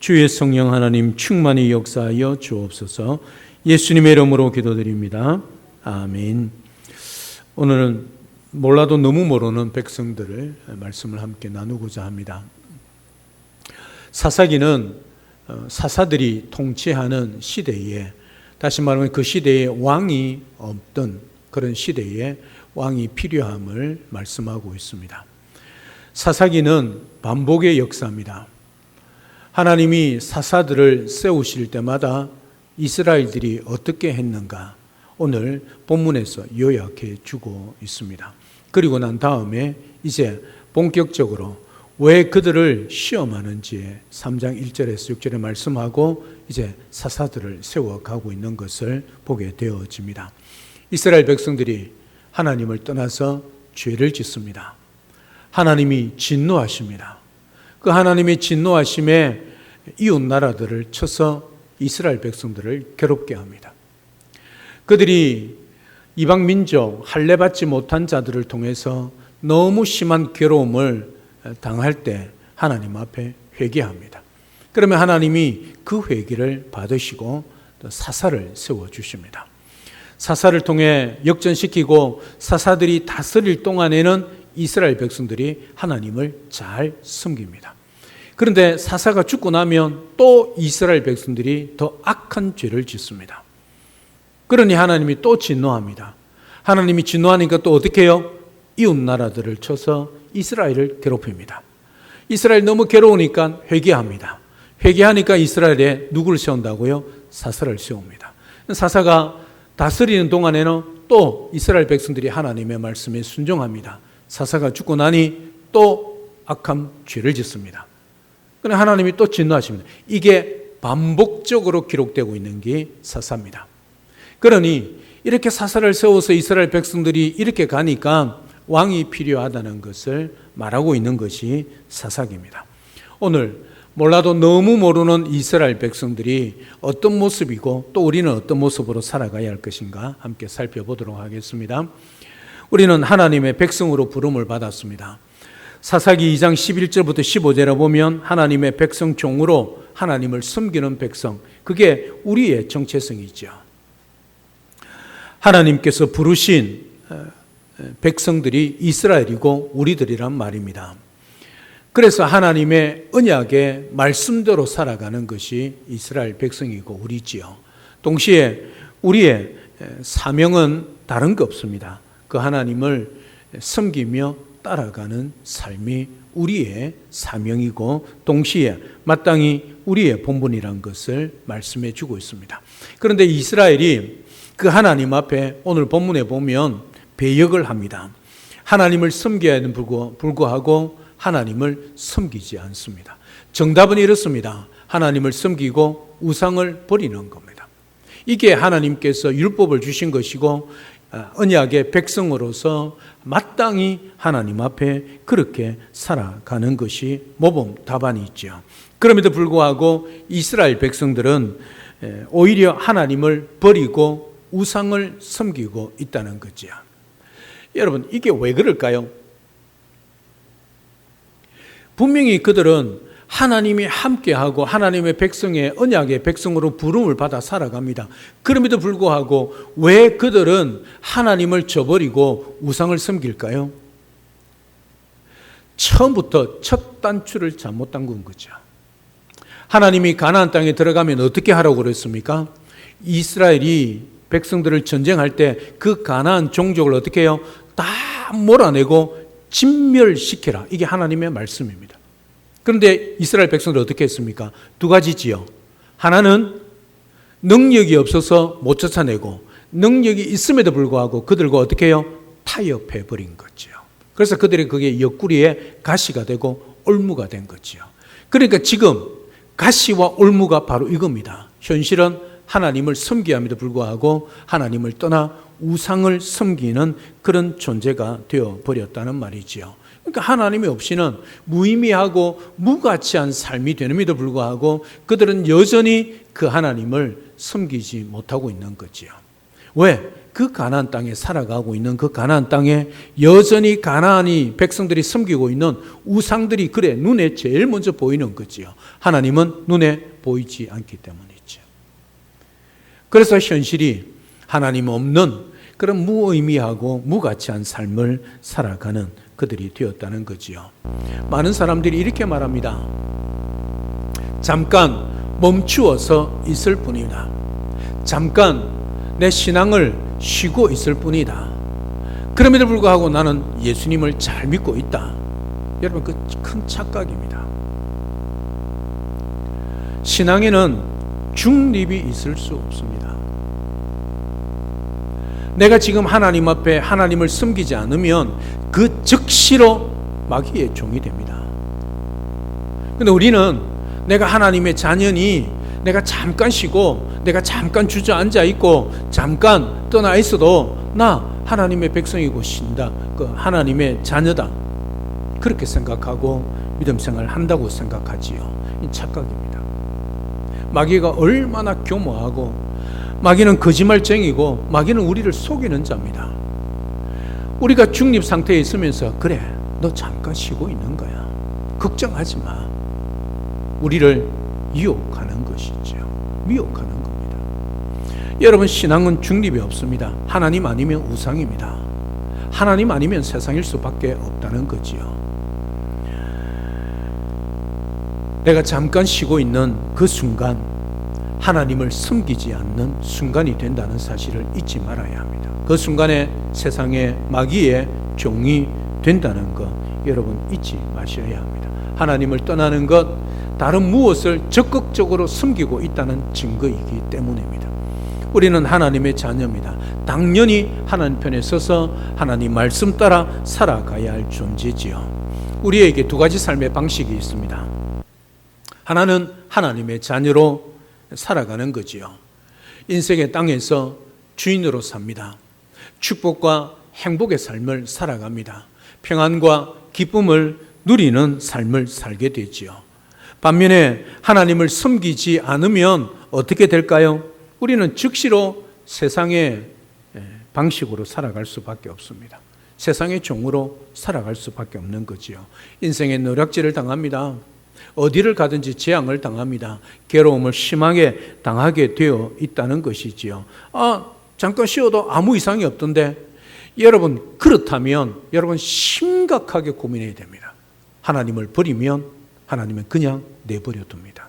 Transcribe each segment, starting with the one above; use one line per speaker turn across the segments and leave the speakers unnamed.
주의 성령 하나님 충만히 역사하여 주옵소서. 예수님의 이름으로 기도드립니다. 아멘. 오늘은 몰라도 너무 모르는 백성들을 말씀을 함께 나누고자 합니다. 사사기는 사사들이 통치하는 시대에, 다시 말하면 그 시대에 왕이 없던 그런 시대에 왕이 필요함을 말씀하고 있습니다. 사사기는 반복의 역사입니다. 하나님이 사사들을 세우실 때마다 이스라엘들이 어떻게 했는가 오늘 본문에서 요약해 주고 있습니다. 그리고 난 다음에 이제 본격적으로 왜 그들을 시험하는지 3장 1절에서 6절에 말씀하고 이제 사사들을 세워가고 있는 것을 보게 되어집니다. 이스라엘 백성들이 하나님을 떠나서 죄를 짓습니다. 하나님이 진노하십니다. 그 하나님의 진노하심에 이웃 나라들을 쳐서 이스라엘 백성들을 괴롭게 합니다. 그들이 이방 민족 할례받지 못한 자들을 통해서 너무 심한 괴로움을 당할 때 하나님 앞에 회개합니다. 그러면 하나님이 그 회개를 받으시고 사사를 세워주십니다. 사사를 통해 역전시키고 사사들이 다스릴 동안에는 이스라엘 백성들이 하나님을 잘 섬깁니다. 그런데 사사가 죽고 나면 또 이스라엘 백성들이 더 악한 죄를 짓습니다. 그러니 하나님이 또 진노합니다. 하나님이 진노하니까 또 어떻게 해요? 이웃 나라들을 쳐서 이스라엘을 괴롭힙니다. 이스라엘 너무 괴로우니까 회개합니다. 회개하니까 이스라엘에 누구를 세운다고요? 사사를 세웁니다. 사사가 다스리는 동안에는 또 이스라엘 백성들이 하나님의 말씀에 순종합니다. 사사가 죽고 나니 또 악한 죄를 짓습니다. 그러나 하나님이 또 진노하십니다. 이게 반복적으로 기록되고 있는 게 사사입니다. 그러니 이렇게 사사를 세워서 이스라엘 백성들이 이렇게 가니까 왕이 필요하다는 것을 말하고 있는 것이 사사기입니다. 오늘 몰라도 너무 모르는 이스라엘 백성들이 어떤 모습이고 또 우리는 어떤 모습으로 살아가야 할 것인가 함께 살펴보도록 하겠습니다. 우리는 하나님의 백성으로 부름을 받았습니다. 사사기 2장 11절부터 15절에 보면 하나님의 백성 종으로 하나님을 섬기는 백성, 그게 우리의 정체성이죠. 하나님께서 부르신 백성들이 이스라엘이고 우리들이란 말입니다. 그래서 하나님의 언약의 말씀대로 살아가는 것이 이스라엘 백성이고 우리지요. 동시에 우리의 사명은 다른 게 없습니다. 그 하나님을 섬기며 따라가는 삶이 우리의 사명이고 동시에 마땅히 우리의 본분이란 것을 말씀해 주고 있습니다. 그런데 이스라엘이 그 하나님 앞에 오늘 본문에 보면 배역을 합니다. 하나님을 섬겨야 하는 불구하고 하나님을 섬기지 않습니다. 정답은 이렇습니다. 하나님을 섬기고 우상을 버리는 겁니다. 이게 하나님께서 율법을 주신 것이고 언약의 백성으로서 마땅히 하나님 앞에 그렇게 살아가는 것이 모범 답안이 있죠. 그럼에도 불구하고 이스라엘 백성들은 오히려 하나님을 버리고 우상을 섬기고 있다는 거죠. 여러분, 이게 왜 그럴까요? 분명히 그들은 하나님이 함께하고 하나님의 백성의 언약의 백성으로 부름을 받아 살아갑니다. 그럼에도 불구하고 왜 그들은 하나님을 저버리고 우상을 섬길까요? 처음부터 첫 단추를 잘못 담근 거죠. 하나님이 가나안 땅에 들어가면 어떻게 하라고 그랬습니까? 이스라엘이 백성들을 전쟁할 때 그 가나안 종족을 어떻게 해요? 다 몰아내고 진멸시켜라. 이게 하나님의 말씀입니다. 그런데 이스라엘 백성들 어떻게 했습니까? 두 가지지요. 하나는 능력이 없어서 못 쫓아내고 능력이 있음에도 불구하고 그들과 어떻게 해요? 타협해버린 거죠. 그래서 그들이 그게 옆구리에 가시가 되고 올무가 된 거죠. 그러니까 지금 가시와 올무가 바로 이겁니다. 현실은 하나님을 섬기함에도 불구하고 하나님을 떠나 우상을 섬기는 그런 존재가 되어버렸다는 말이지요. 그러니까 하나님이 없이는 무의미하고 무가치한 삶이 되는데도 불구하고 그들은 여전히 그 하나님을 섬기지 못하고 있는 거지요. 왜? 그 가나안 땅에 살아가고 있는 그 가나안 땅에 여전히 가나안이 백성들이 섬기고 있는 우상들이 그래 눈에 제일 먼저 보이는 거지요. 하나님은 눈에 보이지 않기 때문이죠. 그래서 현실이 하나님 없는 그런 무의미하고 무가치한 삶을 살아가는 그들이 되었다는 거지요. 많은 사람들이 이렇게 말합니다. 잠깐 멈추어서 있을 뿐이다. 잠깐 내 신앙을 쉬고 있을 뿐이다. 그럼에도 불구하고 나는 예수님을 잘 믿고 있다. 여러분, 그 큰 착각입니다. 신앙에는 중립이 있을 수 없습니다. 내가 지금 하나님 앞에 하나님을 섬기지 않으면 그 즉시로 마귀의 종이 됩니다. 근데 우리는 내가 하나님의 자녀니 내가 잠깐 쉬고 내가 잠깐 주저앉아 있고 잠깐 떠나 있어도 나 하나님의 백성이고 신다. 그 하나님의 자녀다. 그렇게 생각하고 믿음 생활을 한다고 생각하지요. 이 착각입니다. 마귀가 얼마나 교모하고 마귀는 거짓말쟁이고 마귀는 우리를 속이는 자입니다. 우리가 중립 상태에 있으면서 그래 너 잠깐 쉬고 있는 거야. 걱정하지 마. 우리를 유혹하는 것이죠. 미혹하는 겁니다. 여러분, 신앙은 중립이 없습니다. 하나님 아니면 우상입니다. 하나님 아니면 세상일 수밖에 없다는 거지요. 내가 잠깐 쉬고 있는 그 순간 하나님을 섬기지 않는 순간이 된다는 사실을 잊지 말아야 합니다. 그 순간에 세상의 마귀의 종이 된다는 것 여러분 잊지 마셔야 합니다. 하나님을 떠나는 것 다른 무엇을 적극적으로 섬기고 있다는 증거이기 때문입니다. 우리는 하나님의 자녀입니다. 당연히 하나님 편에 서서 하나님 말씀 따라 살아가야 할 존재지요. 우리에게 두 가지 삶의 방식이 있습니다. 하나는 하나님의 자녀로 살아가는 거지요. 인생의 땅에서 주인으로 삽니다. 축복과 행복의 삶을 살아갑니다. 평안과 기쁨을 누리는 삶을 살게 되지요. 반면에 하나님을 섬기지 않으면 어떻게 될까요? 우리는 즉시로 세상의 방식으로 살아갈 수밖에 없습니다. 세상의 종으로 살아갈 수밖에 없는 거지요. 인생의 노략질을 당합니다. 어디를 가든지 재앙을 당합니다. 괴로움을 심하게 당하게 되어 있다는 것이지요. 잠깐 쉬어도 아무 이상이 없던데 여러분, 그렇다면 여러분 심각하게 고민해야 됩니다. 하나님을 버리면 하나님은 그냥 내버려 둡니다.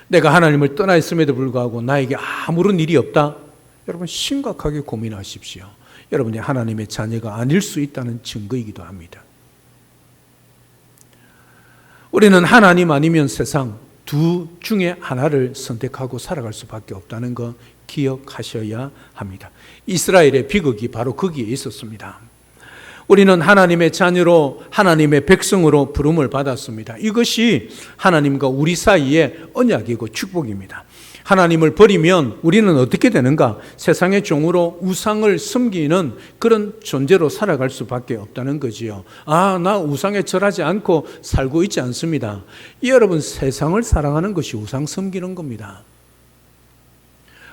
내가 하나님을 떠나 있음에도 불구하고 나에게 아무런 일이 없다? 여러분 심각하게 고민하십시오. 여러분이 하나님의 자녀가 아닐 수 있다는 증거이기도 합니다. 우리는 하나님 아니면 세상 두 중에 하나를 선택하고 살아갈 수밖에 없다는 거 기억하셔야 합니다. 이스라엘의 비극이 바로 거기에 있었습니다. 우리는 하나님의 자녀로 하나님의 백성으로 부름을 받았습니다. 이것이 하나님과 우리 사이의 언약이고 축복입니다. 하나님을 버리면 우리는 어떻게 되는가? 세상의 종으로 우상을 섬기는 그런 존재로 살아갈 수밖에 없다는 거지요. 나 우상에 절하지 않고 살고 있지 않습니다. 여러분, 세상을 사랑하는 것이 우상 섬기는 겁니다.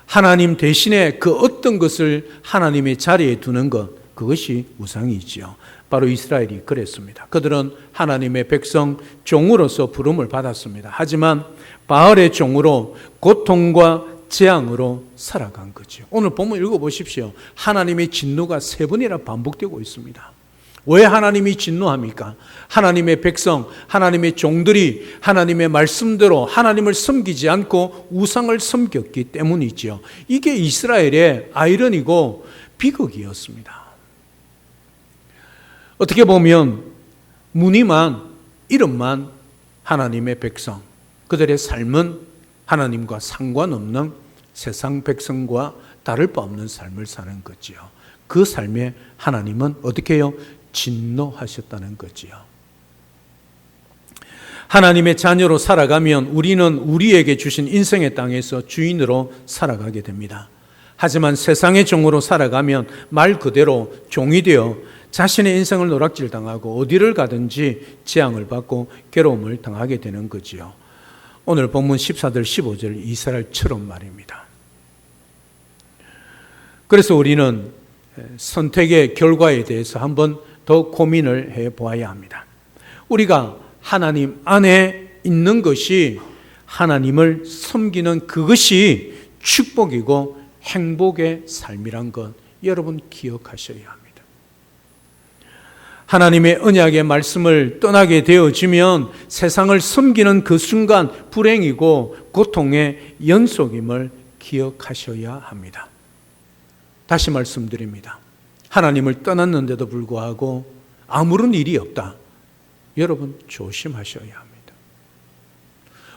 하나님 대신에 그 어떤 것을 하나님의 자리에 두는 것, 그것이 우상이지요. 바로 이스라엘이 그랬습니다. 그들은 하나님의 백성 종으로서 부름을 받았습니다. 하지만 바알의 종으로 고통과 재앙으로 살아간 거죠. 오늘 본문 읽어보십시오. 하나님의 진노가 3번이나 반복되고 있습니다. 왜 하나님이 진노합니까? 하나님의 백성, 하나님의 종들이 하나님의 말씀대로 하나님을 섬기지 않고 우상을 섬겼기 때문이죠. 이게 이스라엘의 아이러니고 비극이었습니다. 어떻게 보면 무늬만, 이름만 하나님의 백성, 그들의 삶은 하나님과 상관없는 세상 백성과 다를 바 없는 삶을 사는 거지요. 그 삶에 하나님은 어떻게 해요? 진노하셨다는 거지요. 하나님의 자녀로 살아가면 우리는 우리에게 주신 인생의 땅에서 주인으로 살아가게 됩니다. 하지만 세상의 종으로 살아가면 말 그대로 종이 되어 자신의 인생을 노략질 당하고 어디를 가든지 재앙을 받고 괴로움을 당하게 되는 거지요. 오늘 본문 14절 15절 이스라엘처럼 말입니다. 그래서 우리는 선택의 결과에 대해서 한번 더 고민을 해 보아야 합니다. 우리가 하나님 안에 있는 것이 하나님을 섬기는 그것이 축복이고 행복의 삶이란 것 여러분 기억하셔야 합니다. 하나님의 언약의 말씀을 떠나게 되어지면 세상을 섬기는 그 순간 불행이고 고통의 연속임을 기억하셔야 합니다. 다시 말씀드립니다. 하나님을 떠났는데도 불구하고 아무런 일이 없다. 여러분 조심하셔야 합니다.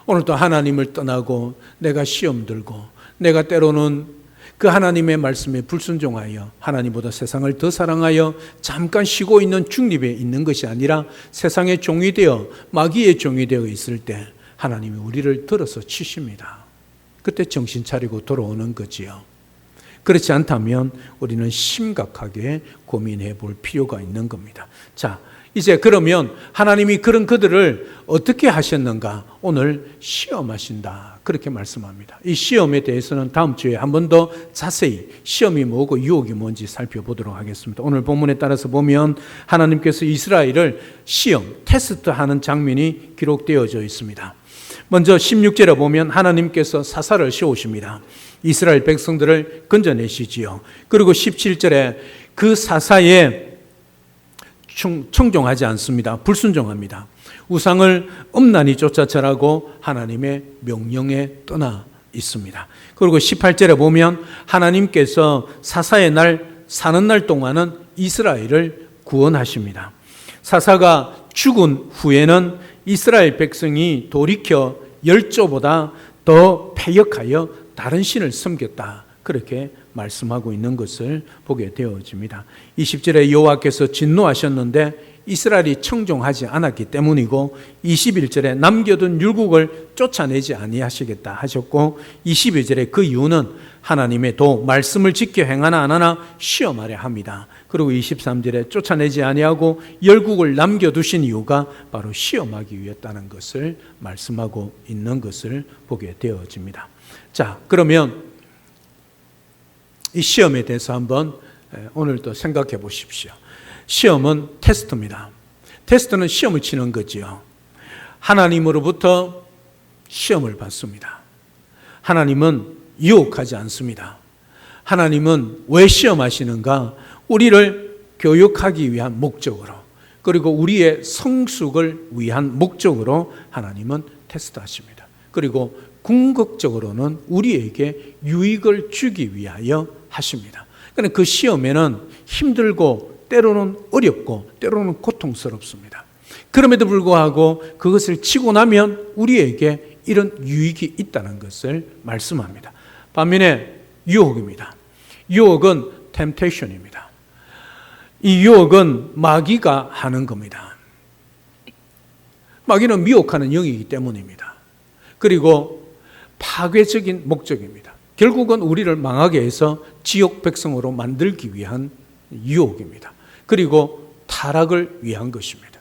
오늘도 하나님을 떠나고 내가 시험 들고 내가 때로는 그 하나님의 말씀에 불순종하여 하나님보다 세상을 더 사랑하여 잠깐 쉬고 있는 중립에 있는 것이 아니라 세상의 종이 되어 마귀의 종이 되어 있을 때 하나님이 우리를 들어서 치십니다. 그때 정신 차리고 돌아오는 거지요. 그렇지 않다면 우리는 심각하게 고민해 볼 필요가 있는 겁니다. 자, 이제 그러면 하나님이 그런 그들을 어떻게 하셨는가? 오늘 시험하신다. 그렇게 말씀합니다. 이 시험에 대해서는 다음 주에 한 번 더 자세히 시험이 뭐고 유혹이 뭔지 살펴보도록 하겠습니다. 오늘 본문에 따라서 보면 하나님께서 이스라엘을 시험, 테스트하는 장면이 기록되어져 있습니다. 먼저 16절에 보면 하나님께서 사사를 세우십니다. 이스라엘 백성들을 건져내시지요. 그리고 17절에 그 사사에 청종하지 않습니다. 불순종합니다. 우상을 엄란히 쫓아쳐라고 하나님의 명령에 떠나 있습니다. 그리고 18절에 보면 하나님께서 사사의 날 사는 날 동안은 이스라엘을 구원하십니다. 사사가 죽은 후에는 이스라엘 백성이 돌이켜 열조보다 더 패역하여 다른 신을 섬겼다. 그렇게 말씀하고 있는 것을 보게 되어집니다. 20절에 여호와께서 진노하셨는데 이스라엘이 청종하지 않았기 때문이고 21절에 남겨둔 율곡을 쫓아내지 아니하시겠다 하셨고 22절에 그 이유는 하나님의 도 말씀을 지켜 행하나 안 하나 시험하려 합니다. 그리고 23절에 쫓아내지 아니하고 열국을 남겨두신 이유가 바로 시험하기 위했다는 것을 말씀하고 있는 것을 보게 되어집니다. 자, 그러면 이 시험에 대해서 한번 오늘도 생각해 보십시오. 시험은 테스트입니다. 테스트는 시험을 치는 거지요. 하나님으로부터 시험을 받습니다. 하나님은 유혹하지 않습니다. 하나님은 왜 시험하시는가? 우리를 교육하기 위한 목적으로, 그리고 우리의 성숙을 위한 목적으로 하나님은 테스트하십니다. 그리고 궁극적으로는 우리에게 유익을 주기 위하여 하십니다. 그런데 그 시험에는 힘들고 때로는 어렵고 때로는 고통스럽습니다. 그럼에도 불구하고 그것을 치고 나면 우리에게 이런 유익이 있다는 것을 말씀합니다. 반면에 유혹입니다. 유혹은 temptation입니다. 이 유혹은 마귀가 하는 겁니다. 마귀는 미혹하는 영이기 때문입니다. 그리고 파괴적인 목적입니다. 결국은 우리를 망하게 해서 지옥 백성으로 만들기 위한 유혹입니다. 그리고 타락을 위한 것입니다.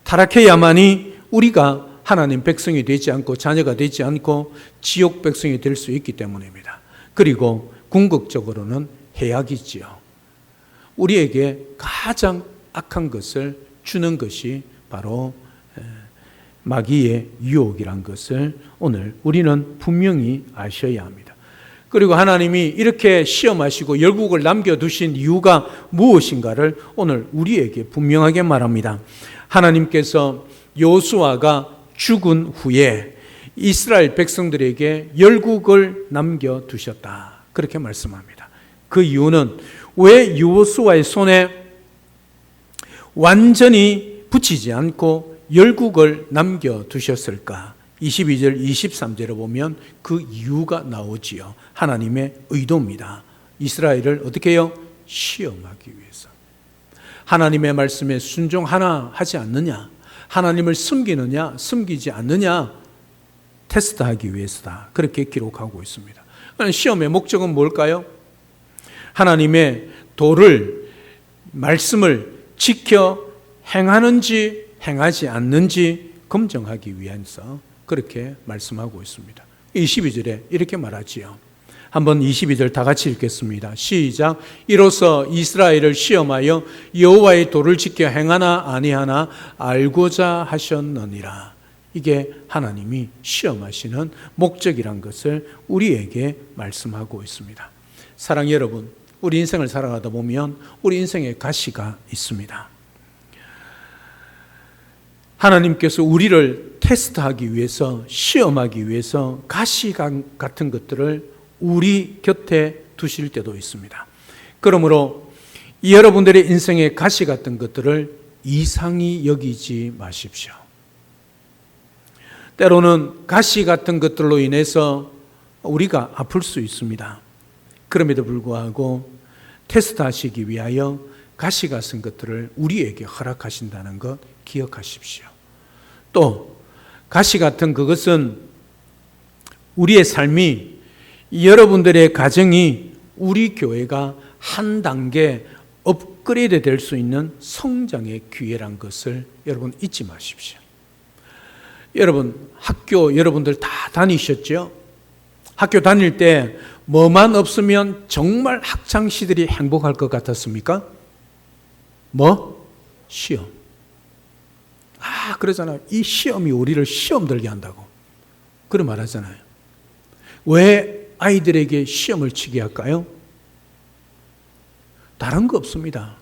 타락해야만이 우리가 하나님 백성이 되지 않고 자녀가 되지 않고 지옥 백성이 될 수 있기 때문입니다. 그리고 궁극적으로는 해악이지요. 우리에게 가장 악한 것을 주는 것이 바로 마귀의 유혹이란 것을 오늘 우리는 분명히 아셔야 합니다. 그리고 하나님이 이렇게 시험하시고 열국을 남겨두신 이유가 무엇인가를 오늘 우리에게 분명하게 말합니다. 하나님께서 여호수아가 죽은 후에 이스라엘 백성들에게 열국을 남겨두셨다. 그렇게 말씀합니다. 그 이유는 왜 여호수아의 손에 완전히 붙이지 않고 열국을 남겨두셨을까? 22절, 23절에 보면 그 이유가 나오지요. 하나님의 의도입니다. 이스라엘을 어떻게 해요? 시험하기 위해서. 하나님의 말씀에 순종하나 하지 않느냐? 하나님을 섬기느냐? 섬기지 않느냐? 테스트하기 위해서다. 그렇게 기록하고 있습니다. 시험의 목적은 뭘까요? 하나님의 도를, 말씀을 지켜 행하는지 행하지 않는지 검증하기 위해서 그렇게 말씀하고 있습니다. 22절에 이렇게 말하지요. 한번 22절 다 같이 읽겠습니다. 시작. 이로써 이스라엘을 시험하여 여호와의 도를 지켜 행하나 아니하나 알고자 하셨느니라. 이게 하나님이 시험하시는 목적이란 것을 우리에게 말씀하고 있습니다. 사랑하는 여러분, 우리 인생을 살아가다 보면 우리 인생에 가시가 있습니다. 하나님께서 우리를 테스트하기 위해서, 시험하기 위해서 가시 같은 것들을 우리 곁에 두실 때도 있습니다. 그러므로 여러분들의 인생의 가시 같은 것들을 이상히 여기지 마십시오. 때로는 가시 같은 것들로 인해서 우리가 아플 수 있습니다. 그럼에도 불구하고 테스트하시기 위하여 가시 같은 것들을 우리에게 허락하신다는 것 기억하십시오. 또 가시 같은 그것은 우리의 삶이, 여러분들의 가정이, 우리 교회가 한 단계 업그레이드 될 수 있는 성장의 기회란 것을 여러분 잊지 마십시오. 여러분 학교 여러분들 다 다니셨죠? 학교 다닐 때 뭐만 없으면 정말 학창시들이 행복할 것 같았습니까? 뭐? 시험. 그러잖아요. 이 시험이 우리를 시험 들게 한다고. 그런 말 하잖아요. 왜 아이들에게 시험을 치게 할까요? 다른 거 없습니다.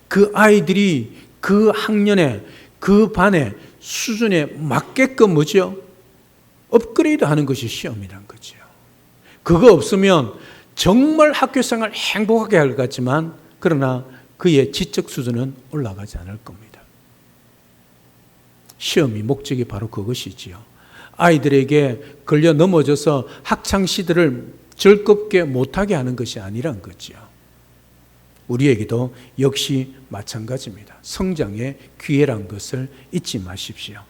그 아이들이 그 학년에, 그 반에, 수준에 맞게끔 뭐죠? 업그레이드 하는 것이 시험이란 거죠. 그거 없으면 정말 학교생활 행복하게 할 것 같지만, 그러나 그의 지적 수준은 올라가지 않을 겁니다. 시험이 목적이 바로 그것이지요. 아이들에게 걸려 넘어져서 학창시들을 즐겁게 못하게 하는 것이 아니란 거죠. 우리에게도 역시 마찬가지입니다. 성장의 기회란 것을 잊지 마십시오.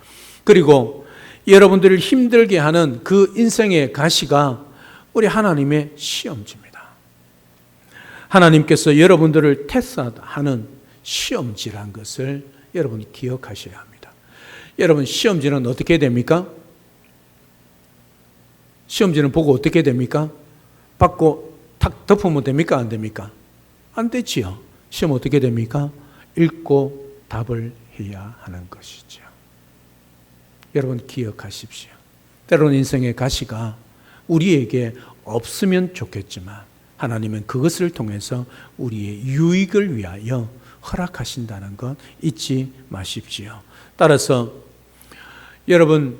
그리고 여러분들을 힘들게 하는 그 인생의 가시가 우리 하나님의 시험지입니다. 하나님께서 여러분들을 테스트하는 시험지란 것을 여러분이 기억하셔야 합니다. 여러분, 시험지는 어떻게 됩니까? 시험지는 보고 어떻게 됩니까? 받고 탁 덮으면 됩니까? 안 됩니까? 안 되지요. 시험 어떻게 됩니까? 읽고 답을 해야 하는 것이죠. 여러분 기억하십시오. 때로는 인생의 가시가 우리에게 없으면 좋겠지만 하나님은 그것을 통해서 우리의 유익을 위하여 허락하신다는 것 잊지 마십시오. 따라서 여러분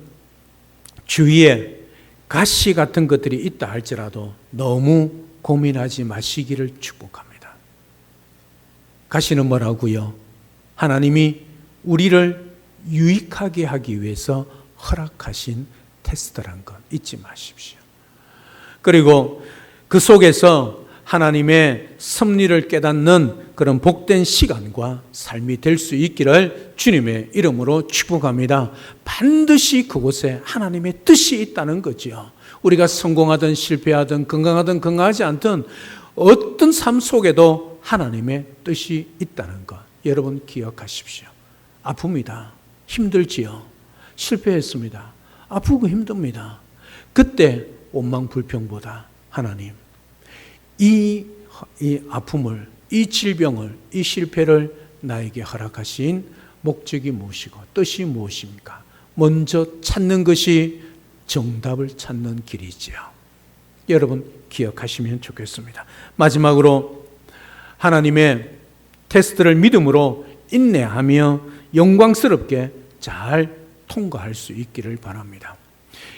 주위에 가시 같은 것들이 있다 할지라도 너무 고민하지 마시기를 축복합니다. 가시는 뭐라고요? 하나님이 우리를 유익하게 하기 위해서 허락하신 테스트란 것 잊지 마십시오. 그리고 그 속에서 하나님의 섭리를 깨닫는 그런 복된 시간과 삶이 될 수 있기를 주님의 이름으로 축복합니다. 반드시 그곳에 하나님의 뜻이 있다는 거지요. 우리가 성공하든 실패하든 건강하든 건강하지 않든 어떤 삶 속에도 하나님의 뜻이 있다는 것 여러분 기억하십시오. 아픕니다. 힘들지요. 실패했습니다. 아프고 힘듭니다. 그때 원망불평보다 하나님 이 아픔을, 이 질병을, 이 실패를 나에게 허락하신 목적이 무엇이고 뜻이 무엇입니까? 먼저 찾는 것이 정답을 찾는 길이지요. 여러분 기억하시면 좋겠습니다. 마지막으로 하나님의 테스트를 믿음으로 인내하며 영광스럽게 잘 통과할 수 있기를 바랍니다.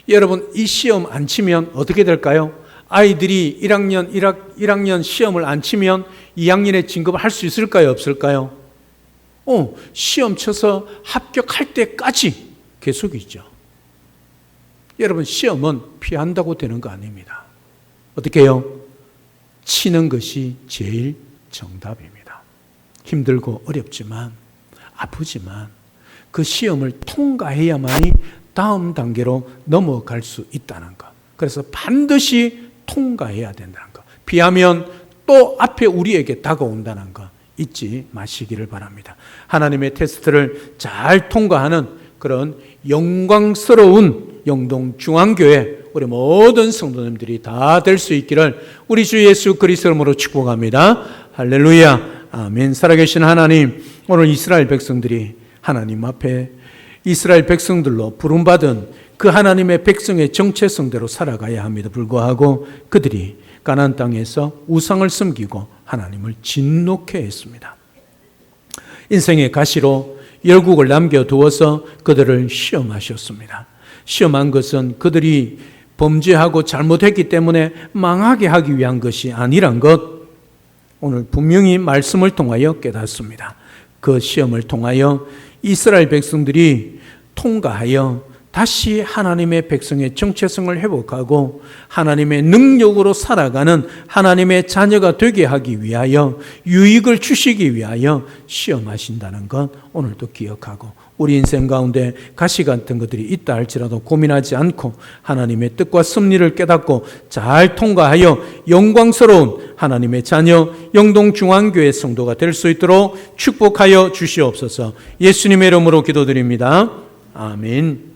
여러분 이 시험 안 치면 어떻게 될까요? 아이들이 1학년 시험을 안 치면 2학년에 진급을 할 수 있을까요? 없을까요? 시험 쳐서 합격할 때까지 계속이죠. 여러분 시험은 피한다고 되는 거 아닙니다. 어떻게 해요? 치는 것이 제일 정답입니다. 힘들고 어렵지만 아프지만 그 시험을 통과해야만이 다음 단계로 넘어갈 수 있다는 것. 그래서 반드시 통과해야 된다는 것. 피하면 또 앞에 우리에게 다가온다는 것 잊지 마시기를 바랍니다. 하나님의 테스트를 잘 통과하는 그런 영광스러운 영동중앙교회 우리 모든 성도님들이 다 될 수 있기를 우리 주 예수 그리스도 이름으로 축복합니다. 할렐루야. 아멘. 살아계신 하나님, 오늘 이스라엘 백성들이 하나님 앞에 이스라엘 백성들로 부름받은 그 하나님의 백성의 정체성대로 살아가야 함에도 불구하고 그들이 가나안 땅에서 우상을 섬기고 하나님을 진노케 했습니다. 인생의 가시로 열국을 남겨두어서 그들을 시험하셨습니다. 시험한 것은 그들이 범죄하고 잘못했기 때문에 망하게 하기 위한 것이 아니란 것, 오늘 분명히 말씀을 통하여 깨닫습니다. 그 시험을 통하여 이스라엘 백성들이 통과하여 다시 하나님의 백성의 정체성을 회복하고 하나님의 능력으로 살아가는 하나님의 자녀가 되게 하기 위하여, 유익을 주시기 위하여 시험하신다는 것 오늘도 기억하고, 우리 인생 가운데 가시 같은 것들이 있다 할지라도 고민하지 않고 하나님의 뜻과 섭리를 깨닫고 잘 통과하여 영광스러운 하나님의 자녀 영동중앙교회 성도가 될 수 있도록 축복하여 주시옵소서. 예수님의 이름으로 기도드립니다. 아멘.